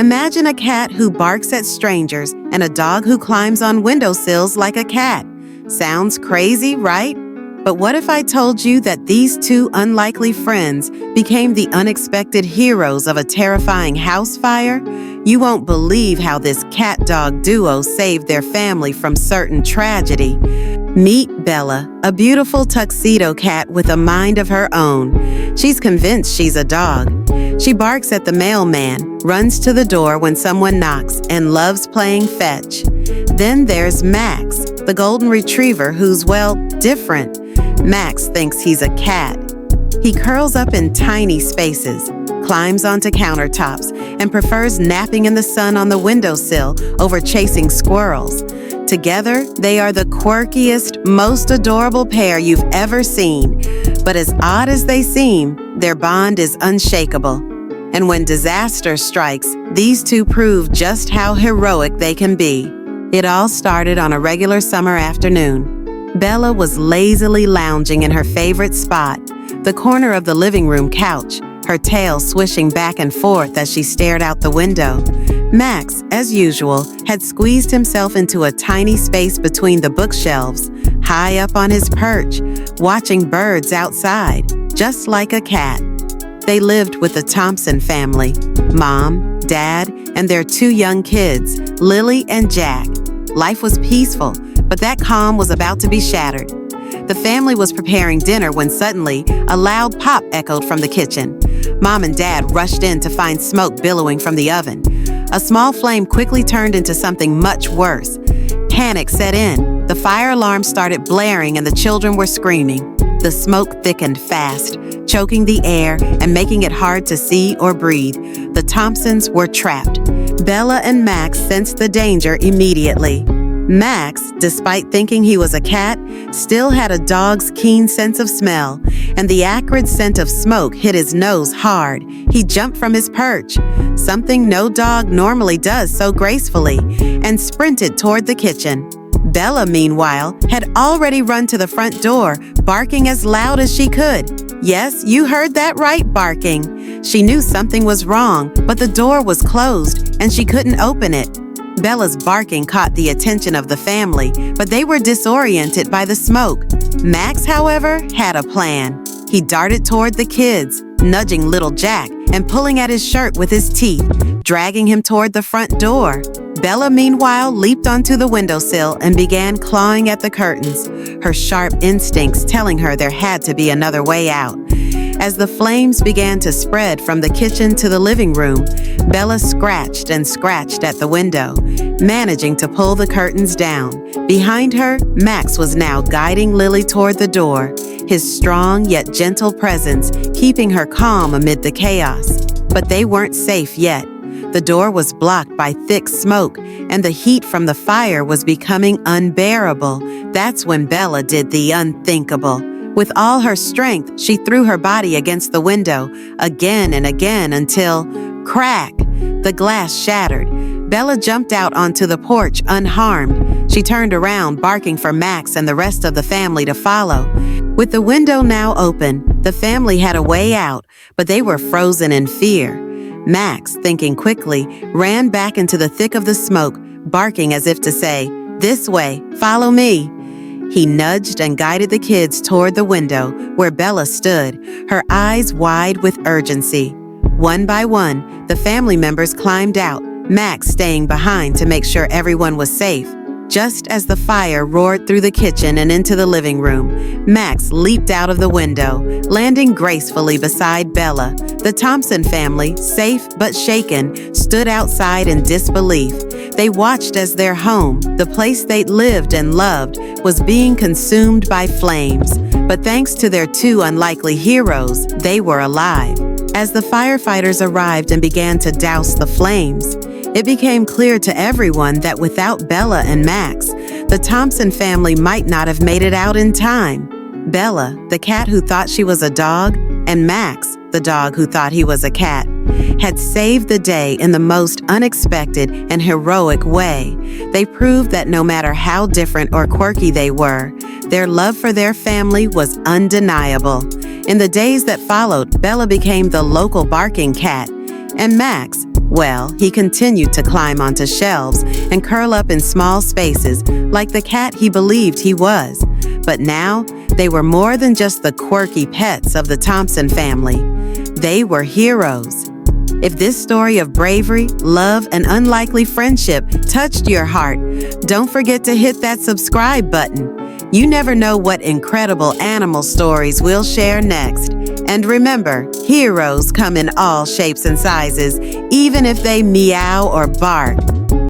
Imagine a cat who barks at strangers and a dog who climbs on windowsills like a cat. Sounds crazy, right? But what if I told you that these two unlikely friends became the unexpected heroes of a terrifying house fire? You won't believe how this cat-dog duo saved their family from certain tragedy. Meet Bella, a beautiful tuxedo cat with a mind of her own. She's convinced she's a dog. She barks at the mailman, runs to the door when someone knocks, and loves playing fetch. Then there's Max, the golden retriever who's, well, different. Max thinks he's a cat. He curls up in tiny spaces, climbs onto countertops, and prefers napping in the sun on the windowsill over chasing squirrels. Together, they are the quirkiest, most adorable pair you've ever seen. But as odd as they seem, their bond is unshakable. And when disaster strikes, these two prove just how heroic they can be. It all started on a regular summer afternoon. Bella was lazily lounging in her favorite spot, the corner of the living room couch, her tail swishing back and forth as she stared out the window. Max, as usual, had squeezed himself into a tiny space between the bookshelves, high up on his perch, watching birds outside, just like a cat. They lived with the Thompson family, Mom, Dad, and their two young kids, Lily and Jack. Life was peaceful, but that calm was about to be shattered. The family was preparing dinner when suddenly a loud pop echoed from the kitchen. Mom and Dad rushed in to find smoke billowing from the oven. A small flame quickly turned into something much worse. Panic set in. The fire alarm started blaring and the children were screaming. The smoke thickened fast, choking the air and making it hard to see or breathe. The Thompsons were trapped. Bella and Max sensed the danger immediately. Max, despite thinking he was a cat, still had a dog's keen sense of smell, and the acrid scent of smoke hit his nose hard. He jumped from his perch, something no dog normally does so gracefully, and sprinted toward the kitchen. Bella, meanwhile, had already run to the front door, barking as loud as she could. Yes, you heard that right, barking. She knew something was wrong, but the door was closed, and she couldn't open it. Bella's barking caught the attention of the family, but they were disoriented by the smoke. Max, however, had a plan. He darted toward the kids, nudging little Jack and pulling at his shirt with his teeth, dragging him toward the front door. Bella, meanwhile, leaped onto the windowsill and began clawing at the curtains, her sharp instincts telling her there had to be another way out. As the flames began to spread from the kitchen to the living room, Bella scratched and scratched at the window, managing to pull the curtains down. Behind her, Max was now guiding Lily toward the door, his strong yet gentle presence keeping her calm amid the chaos. But they weren't safe yet. The door was blocked by thick smoke, and the heat from the fire was becoming unbearable. That's when Bella did the unthinkable. With all her strength, she threw her body against the window again and again until, crack, the glass shattered. Bella jumped out onto the porch unharmed. She turned around, barking for Max and the rest of the family to follow. With the window now open, the family had a way out, but they were frozen in fear. Max, thinking quickly, ran back into the thick of the smoke, barking as if to say, "This way, follow me." He nudged and guided the kids toward the window where Bella stood, her eyes wide with urgency. One by one, the family members climbed out, Max staying behind to make sure everyone was safe. Just as the fire roared through the kitchen and into the living room, Max leaped out of the window, landing gracefully beside Bella. The Thompson family, safe but shaken, stood outside in disbelief. They watched as their home, the place they'd lived and loved, was being consumed by flames. But thanks to their two unlikely heroes, they were alive. As the firefighters arrived and began to douse the flames, it became clear to everyone that without Bella and Max, the Thompson family might not have made it out in time. Bella, the cat who thought she was a dog, and Max, the dog who thought he was a cat, had saved the day in the most unexpected and heroic way. They proved that no matter how different or quirky they were, their love for their family was undeniable. In the days that followed, Bella became the local barking cat. And Max, well, he continued to climb onto shelves and curl up in small spaces like the cat he believed he was. But now, they were more than just the quirky pets of the Thompson family. They were heroes. If this story of bravery, love, and unlikely friendship touched your heart, don't forget to hit that subscribe button. You never know what incredible animal stories we'll share next. And remember, heroes come in all shapes and sizes, even if they meow or bark.